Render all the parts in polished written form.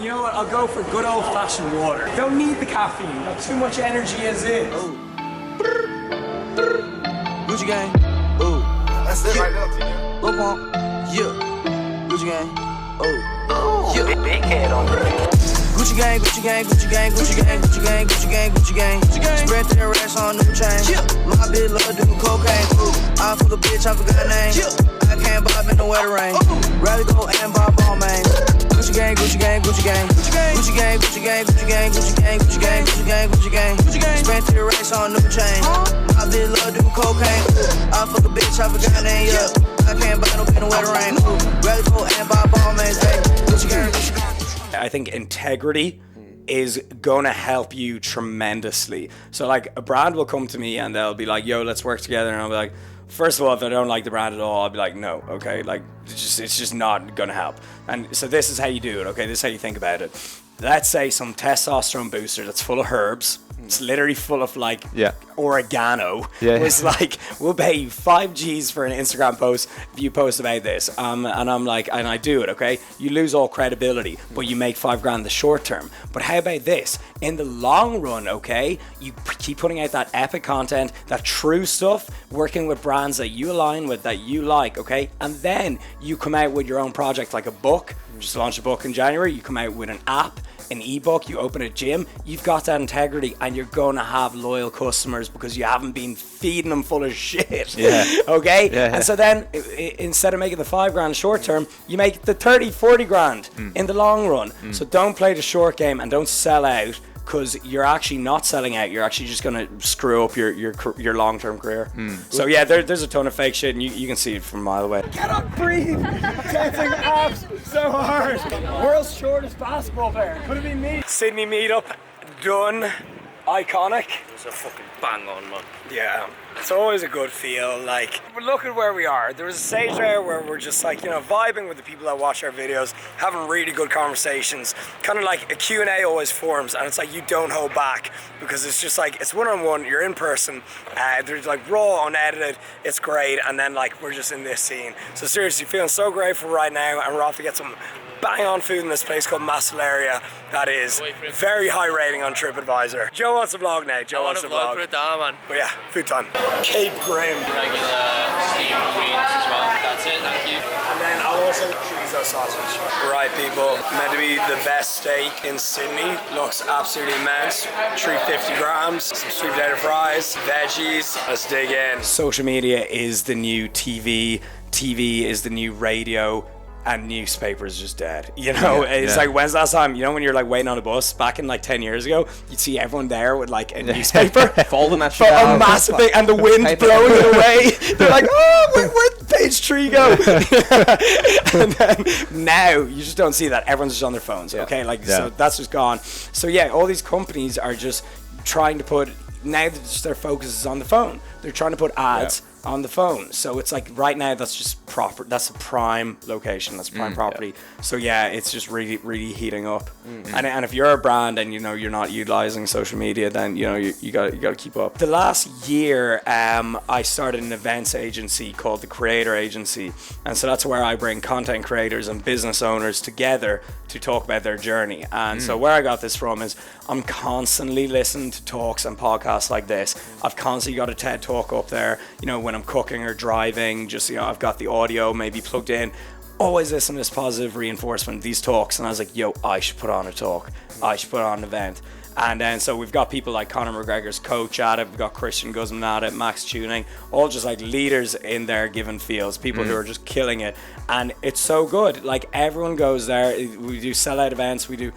You know what? I'll go for good old-fashioned water. Don't need the caffeine. Got too much energy as is. Gucci gang. Ooh. That's it right now, Tina. Look on. Yeah. Gucci gang. Oh. Yeah. Big head on the Gucci gang, Gucci gang, Gucci gang, Gucci gang, Gucci gang, Gucci gang, Gucci gang, Gucci gang. Spread their racks on new chain. My bitch love doing cocaine. I fuck a bitch, I forgot name. I can't bob in the weather rain. Rather go and bob all man. Gucci gang, Gucci gang, Gucci gang, Gucci gang, Gucci gang, Gucci gang, Gucci gang, Gucci gang, Gucci gang, Gucci gang, Gucci gang. Spread their racks on new chain. My bitch love doing cocaine. I fuck a bitch, I forgot name. I can't buy no in the weather rain. Rather go and bob all man. Gucci gang, Gucci gang. I think integrity is gonna help you tremendously. So like a brand will come to me and they'll be like, yo, let's work together, and I'll be like, first of all, if I don't like the brand at all, I'll be like, no, okay, like it's just not gonna help. And so this is how you do it, okay, this is how you think about it. Let's say some testosterone booster that's full of herbs, it's literally full of like oregano. It's like, we'll pay you 5 G's for an Instagram post if you post about this. And I'm like, and I do it, okay? You lose all credibility, but you make $5,000 the short term. But how about this? In the long run, okay, you keep putting out that epic content, that true stuff, working with brands that you align with, that you like, okay? And then you come out with your own project, like a book. Just launched a book in January. You come out with an app, an ebook, you open a gym, you've got that integrity, and you're gonna have loyal customers because you haven't been feeding them full of shit. Okay? And so then instead of making the $5,000 short term, you make the 30-40 grand in the long run. So don't play the short game and don't sell out, because you're actually not selling out. You're actually just going to screw up your long-term career. So yeah, there's a ton of fake shit, and you can see it from a mile away. Cannot breathe. Dancing abs so hard. World's shortest basketball player. Could have been me. Sydney meetup done. Iconic. It was a fucking bang on, man. Yeah. It's always a good feel, like, but look at where we are. There was a stage there where we're just like, you know, vibing with the people that watch our videos, having really good conversations, kind of like a Q&A always forms, and it's like you don't hold back, because it's just like, it's one-on-one, you're in person, there's like raw, unedited, it's great, and then like, we're just in this scene. So seriously, feeling so grateful right now, and we're off to get some bang on food in this place called Macellaria that is very high rating on TripAdvisor. Joe wants to vlog now. Joe wants to vlog. Put it down, man. But yeah, food time. Cape Grim. Regular steamed wings as well. That's it, thank you. And then I'll also chorizo sausage. Right, people, meant to be the best steak in Sydney. Looks absolutely immense. 350 grams, some sweet potato fries, veggies. Let's dig in. Social media is the new TV. TV is the new radio. And newspaper is just dead. You know, it's like, when's the last time, you know, when you're like waiting on a bus back in like 10 years ago, you'd see everyone there with like a newspaper. Folding that shit a massive thing, and the wind blowing it away. They're like, oh, where'd page 3 go? And then now you just don't see that. Everyone's just on their phones, okay? Like, so that's just gone. So yeah, all these companies are just trying to put, now their focus is on the phone. They're trying to put ads on the phone. So it's like right now that's just proper, that's a prime location, that's prime property. So yeah, it's just really heating up. And if you're a brand and you know you're not utilizing social media, then you know you got to keep up. The last year I started an events agency called the Creator Agency, and so that's where I bring content creators and business owners together to talk about their journey. And so where I got this from is I'm constantly listening to talks and podcasts like this. I've constantly got a TED talk up there, you know, when I'm cooking or driving, just, you know, I've got the audio maybe plugged in. Always listen to this positive reinforcement, these talks, and I was like, yo, I should put on a talk. I should put on an event. And then so we've got people like Conor McGregor's coach at it, we've got Christian Guzman at it, Max Tuning, all just like leaders in their given fields, people who are just killing it. And it's so good. Like, everyone goes there. We do sellout events. We've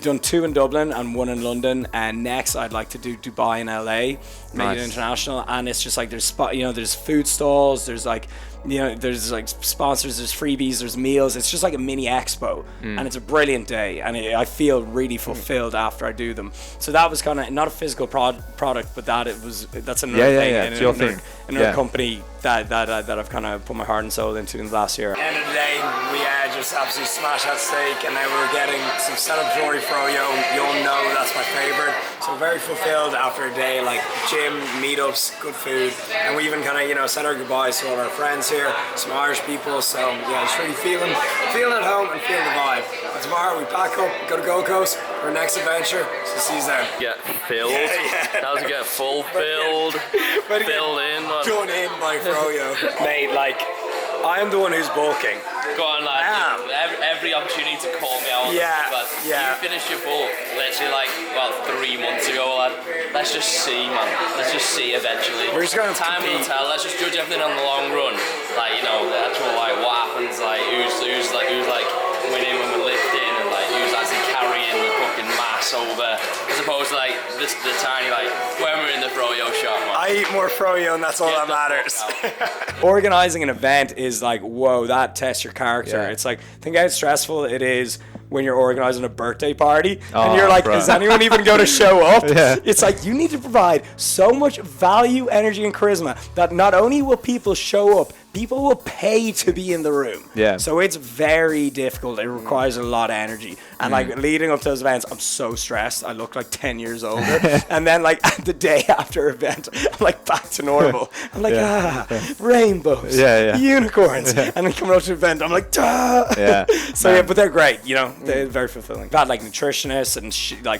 done 2 in Dublin and 1 in London, and next I'd like to do Dubai and LA, make it international. And it's just like there's food stalls, there's like, you know, there's like sponsors, there's freebies, there's meals. It's just like a mini expo, and it's a brilliant day, and I feel really fulfilled after I do them. So that was kind of not a physical product, but that's another thing. It's your thing. Another company that I've kind of put my heart and soul into in the last year. At the end of the day, we are just absolutely smashed that steak, and now we're getting some celebratory froyo. You'll know that's my favorite. So very fulfilled after a day like gym, meetups, good food, and we even kind of said our goodbyes to all our friends here, some Irish people. So yeah, just really feeling at home and feeling the vibe. And tomorrow we pack up, go to Gold Coast for our next adventure. So see you then. Get filled. Yeah. That was get full filled. Filled in. Done in by froyo. Mate, like I am the one who's bulking. Go on, lad. Every opportunity to call me out. But you finished your bulk literally 3 months ago, lad. Let's just see, man. Let's just see eventually. We're just gonna Time will tell. Let's just judge everything on the long run. The actual what happens, who's winning when we're lifting, and who's actually carrying the fucking mass over, as opposed to the tiny when we're in the froyo shop, man. I eat more froyo, and that's all that matters. Organizing an event is whoa, that tests your character. Yeah. It's think how stressful it is when you're organizing a birthday party and you're like, is anyone even going to show up? Yeah. It's you need to provide so much value, energy, and charisma that not only will people show up, people will pay to be in the room. Yeah. So it's very difficult. It requires a lot of energy. And leading up to those events, I'm so stressed. I look 10 years older. And then the day after event, I'm back to normal. I'm rainbows, unicorns. And then coming up to the event, I'm duh. Yeah. So but they're great. They're very fulfilling. I've had nutritionists and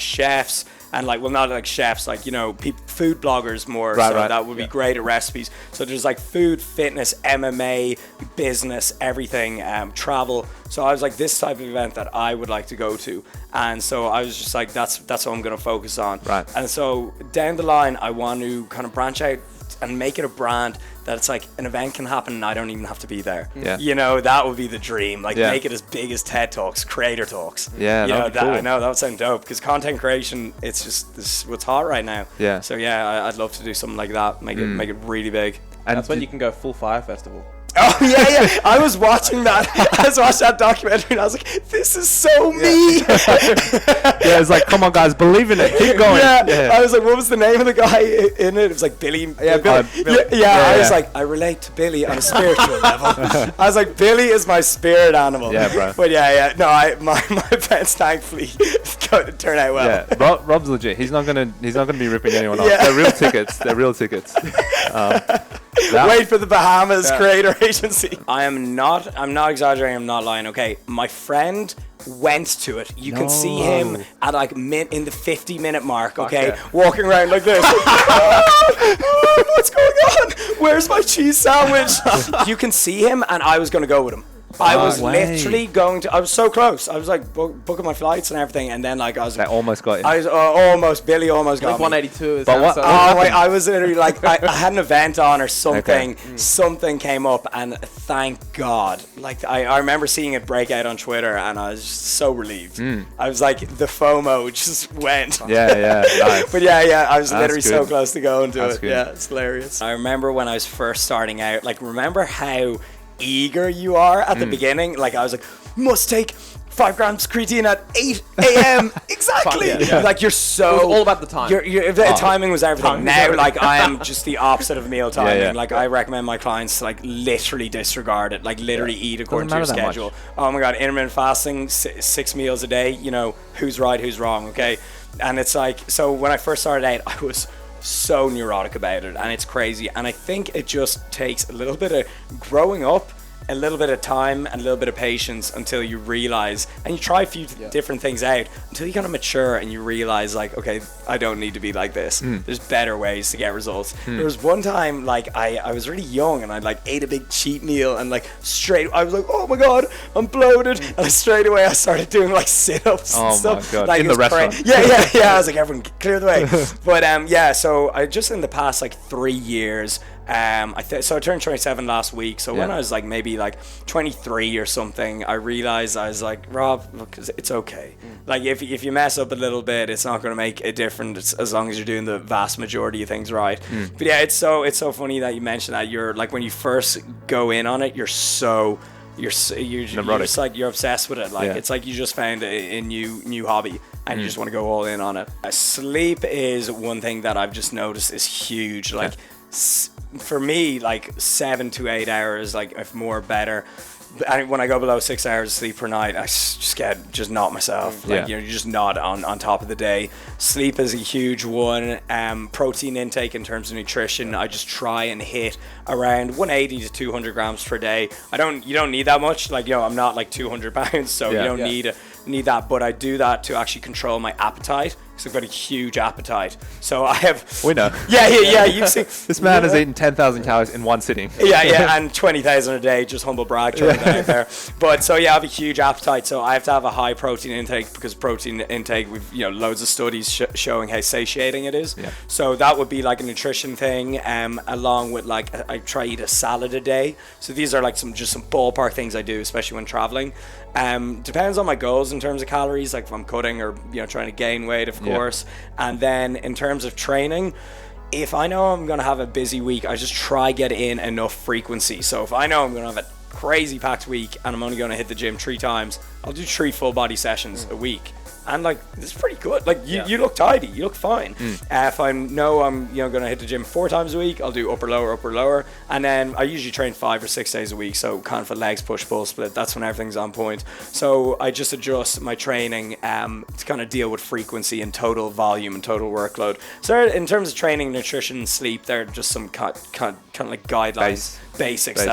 chefs. And not chefs, food bloggers more. That would be great at recipes. So there's food, fitness, MMA, business, everything, travel. So I was this type of event that I would like to go to. And so I was just that's what I'm going to focus on. Right. And so down the line, I want to kind of branch out and make it a brand that it's an event can happen and I don't even have to be there. Yeah. That would be the dream. Make it as big as TED Talks, Creator Talks. Yeah, that'd be cool. I know that would sound dope because content creation, it's just this what's hot right now. Yeah. So I'd love to do something like that. Make it really big. And that's when you can go full fire festival. Oh yeah. I was watching that. I was watching that documentary and I was this is so me. Yeah, it's come on guys, believe in it. Keep going. Yeah. I was what was the name of the guy in it? It was Billy. Yeah, Billy. I was I relate to Billy on a spiritual level. I was Billy is my spirit animal. Yeah, bro. But no, my events thankfully turn out well. Yeah, Rob's legit. He's not gonna be ripping anyone off. They're real tickets. Wait for the Bahamas creator agency. I'm not exaggerating, I'm not lying, okay? My friend went to it. You can see him at in the 50-minute mark, okay? Walking around like this. What's going on? Where's my cheese sandwich? You can see him, and I was going to go with him. I was literally I was so close. I was booking my flights and everything, and then I was almost got you. I was Billy almost got me. 182 is but what? I was literally I had an event on or something. Okay. Something came up, and thank God. I remember seeing it break out on Twitter, and I was just so relieved. I was the FOMO just went. Yeah, nice. But I was literally so close to going to it. Good. Yeah, it's hilarious. I remember when I was first starting out. Remember how eager you are at the beginning. I was must take 5 grams creatine at 8 a.m. Exactly. You're so. It was all about the time. The timing was everything. Now, I am just the opposite of meal timing. I recommend my clients to literally disregard it. Literally eat according to your schedule. Oh my God, intermittent fasting, 6 meals a day. Who's right, who's wrong? Okay, and it's so when I first started out, I was so neurotic about it, and it's crazy. And I think it just takes a little bit of growing up, a little bit of time, and a little bit of patience until you realize, and you try a few different things out until you kind of mature and you realize okay, I don't need to be like this. There's better ways to get results. There was one time I was really young and I ate a big cheat meal and straight I was oh my God, I'm bloated, and straight away I started doing sit-ups and stuff. Oh my God, in the restaurant. Yeah. I was everyone clear the way. But so I just in the past 3 years, so I turned 27 last week. So when I was maybe 23 or something, I realized I was Rob, look, it's okay. If you mess up a little bit, it's not going to make a difference as long as you're doing the vast majority of things right. But yeah, it's so funny that you mentioned that. You're when you first go in on it, you're just you're obsessed with it. It's you just found a new hobby and you just want to go all in on it. Sleep is one thing that I've just noticed is huge. For me, 7 to 8 hours, if more better. And when I go below 6 hours of sleep per night, I just get not myself. Like, you're just not on top of the day. Sleep is a huge one. Protein intake in terms of nutrition, I just try and hit around 180 to 200 grams per day. You don't need that much. Like, I'm not like 200 pounds, so you don't need that. But I do that to actually control my appetite. Because I've got a huge appetite. So I have... We know. Yeah, you've seen... This man has eaten 10,000 calories in one sitting. Yeah, and 20,000 a day, just humble brag throwing that out there. But so, I have a huge appetite, so I have to have a high protein intake, because protein intake, we've, loads of studies showing how satiating it is. Yeah. So that would be like a nutrition thing, along with like, I try to eat a salad a day. So these are like some ballpark things I do, especially when traveling. Depends on my goals in terms of calories, like if I'm cutting or trying to gain weight, of course. And then in terms of training, if I know I'm going to have a busy week, I just try get in enough frequency. So if I know I'm going to have a crazy packed week and I'm only going to hit the gym 3 times, I'll do 3 full body sessions a week. And like, it's pretty good. Like, you look tidy, you look fine. If I know I'm going to hit the gym 4 times a week, I'll do upper lower, and then I usually train 5 or 6 days a week. So kind of for legs, push, pull, split. That's when everything's on point. So I just adjust my training to kind of deal with frequency and total volume and total workload. So in terms of training, nutrition, and sleep, they're just some kind of like guidelines, basics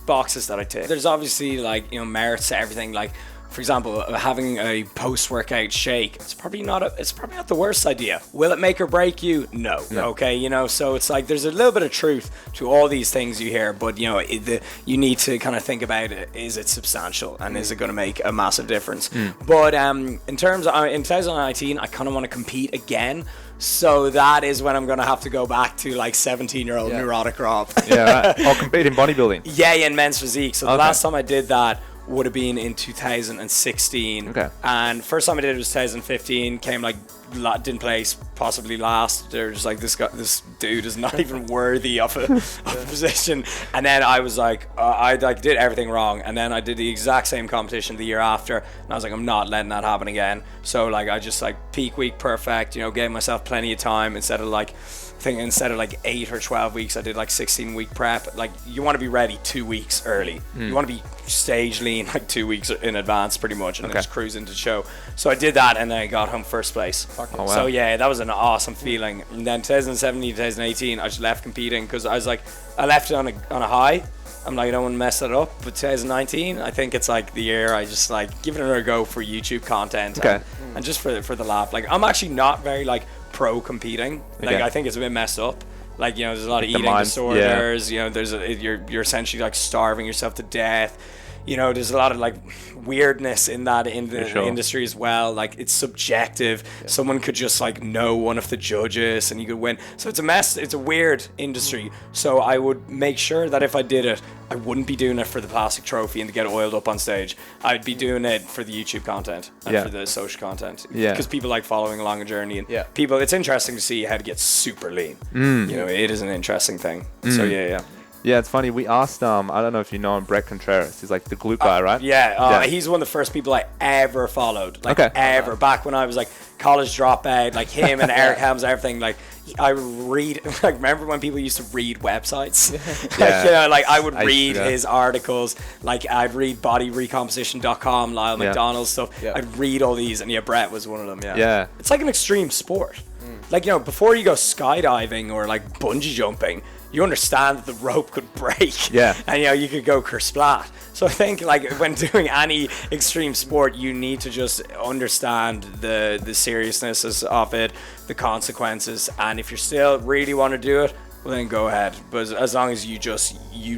boxes that I tick. There's obviously like merits to everything. Like, for example, having a post-workout shake, it's probably not the worst idea. Will it make or break you? No. Okay, so it's like there's a little bit of truth to all these things you hear, but you need to kind of think about it. Is it substantial, and is it going to make a massive difference? But in terms of in 2019, I kind of want to compete again. So that is when I'm going to have to go back to like 17-year-old neurotic Rob. Or compete in bodybuilding. Yeah, in men's physique. So the last time I did that would have been in 2016. Okay. And first time I did it was 2015. Came like didn't place, possibly last. They're just like, this dude is not even worthy of a position. And then I was like, I did everything wrong. And then I did the exact same competition the year after, and I was like, I'm not letting that happen again. So like I just like peak week perfect, gave myself plenty of time instead of like 8 or 12 weeks, I did like 16-week prep. Like, you want to be ready 2 weeks early. You want to be stage lean like 2 weeks in advance, pretty much, and then just cruise into the show. So I did that, and then I got home first place. Oh, wow. So yeah, that was an awesome feeling. And then 2017, 2018, I just left competing because I was like, I left it on a high. I'm like, I don't want to mess it up. But 2019, I think it's like the year I just like give it another go for YouTube content, and just for the laugh. Like, I'm actually not very like pro competing. Like, I think it's a bit messed up. Like, there's a lot of eating disorders. You're essentially like starving yourself to death. There's a lot of like weirdness in the industry as well. Like, it's subjective. Someone could just like know one of the judges and you could win. So it's a mess. It's a weird industry. So I would make sure that if I did it, I wouldn't be doing it for the plastic trophy and to get oiled up on stage. I'd be doing it for the YouTube content and for the social content. Because people like following along a journey, and people, it's interesting to see how to get super lean. It is an interesting thing. So yeah, it's funny. We asked, I don't know if you know him, Brett Contreras. He's like the glute guy, right? He's one of the first people I ever followed. Like, ever. Back when I was like college dropout, like him and Eric Helms, everything. Like, I read, like, remember when people used to read websites? I would read his articles. Like, I'd read bodyrecomposition.com, Lyle McDonald's stuff. I'd read all these, and Brett was one of them. Yeah. It's like an extreme sport. Like, before you go skydiving or like bungee jumping, you understand that the rope could break. And you could go kersplat. So I think like when doing any extreme sport, you need to just understand the seriousness of it, the consequences, and if you still really want to do it, well, then go ahead. But as long as you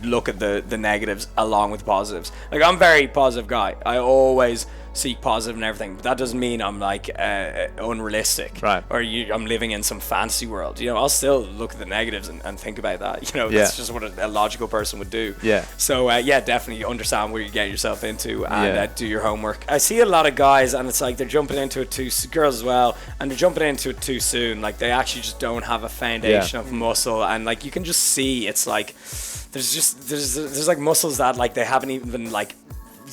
look at the negatives along with positives. Like, I'm a very positive guy. I always seek positive and everything, but that doesn't mean I'm like unrealistic, right? Or I'm living in some fantasy world. I'll still look at the negatives and think about that. That's just what a logical person would do. So definitely understand where you get yourself into and do your homework. I see a lot of guys, and it's like they're jumping into it girls as well, and they're jumping into it too soon. Like, they actually just don't have a foundation of muscle, and like you can just see it's like there's like muscles that like they haven't even like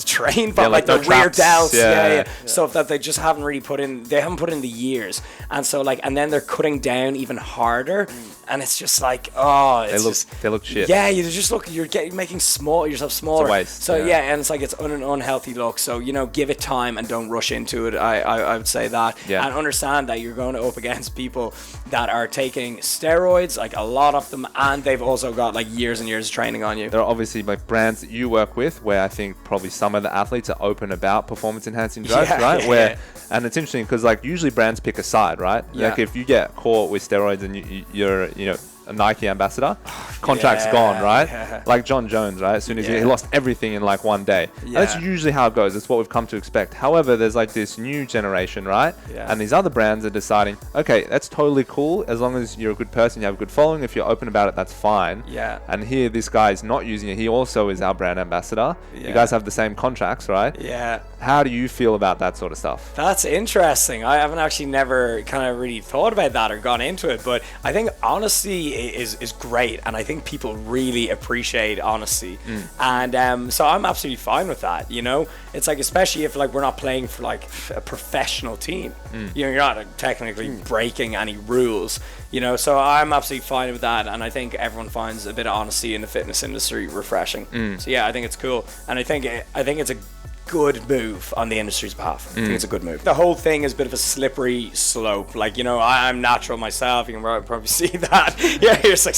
train, but like no the rear traps. delts, stuff that they just haven't really put in. They haven't put in the years, and so like, and then they're cutting down even harder, and it's just like, they look shit. Yeah, you just look. You're making yourself smaller. It's a waste, so and it's like it's an unhealthy look. So give it time and don't rush into it. I would say that, and understand that you're going up against people that are taking steroids, like a lot of them, and they've also got like years and years of training on you. There are obviously like brands that you work with where I think probably some of the athletes are open about performance enhancing drugs, right? And it's interesting because like usually brands pick a side, right? Like if you get caught with steroids and you're a Nike ambassador, contract's gone, right? Like John Jones, right? As soon as he lost everything in like one day. And that's usually how it goes. That's what we've come to expect. However, there's like this new generation, right? And these other brands are deciding, okay, that's totally cool as long as you're a good person, you have a good following. If you're open about it, that's fine. And here, this guy is not using it. He also is our brand ambassador. You guys have the same contracts, right? How do you feel about that sort of stuff? That's interesting. I haven't actually never kind of really thought about that or gone into it, but I think honesty is great, and I think people really appreciate honesty, and so I'm absolutely fine with that. It's like, especially if like we're not playing for like a professional team, you're not technically breaking any rules, so I'm absolutely fine with that, and I think everyone finds a bit of honesty in the fitness industry refreshing. So I think it's cool, and I think it's a good move on the industry's behalf. I think it's a good move. The whole thing is a bit of a slippery slope. Like, I'm natural myself. You can probably see that. Here's like,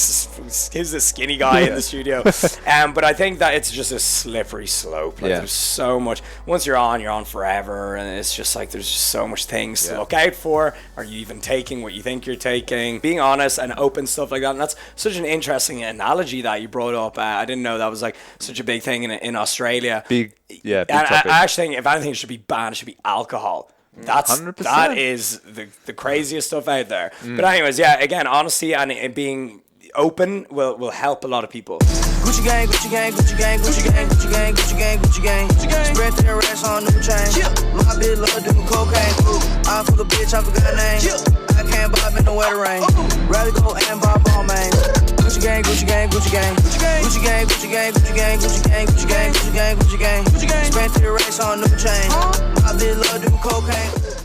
here's the skinny guy in the studio. But I think that it's just a slippery slope. Like, there's so much. Once you're on forever, and it's just like there's just so much things to look out for. Are you even taking what you think you're taking? Being honest and open, stuff like that. And that's such an interesting analogy that you brought up. I didn't know that was like such a big thing in Australia. Big and I actually think if anything, it should be banned. It should be alcohol. That is the craziest stuff out there. But anyways, again, honesty and being open will help a lot of people. Gucci gang, Gucci gang, Gucci gang, Gucci gang, Gucci gang, Gucci gang, Gucci gang. Spread their racks on new chain. My bitch love doing cocaine. I full of bitch, I forgot her name. I can't bob in the weather rain. Rather go and buy ball main. Gucci gang, Gucci gang, Gucci gang, Gucci gang, Gucci gang, Gucci gang, Gucci gang, Gucci gang, Gucci gang, Gucci gang, Gucci gang. Spread their racks on new chain. My bitch love doing cocaine.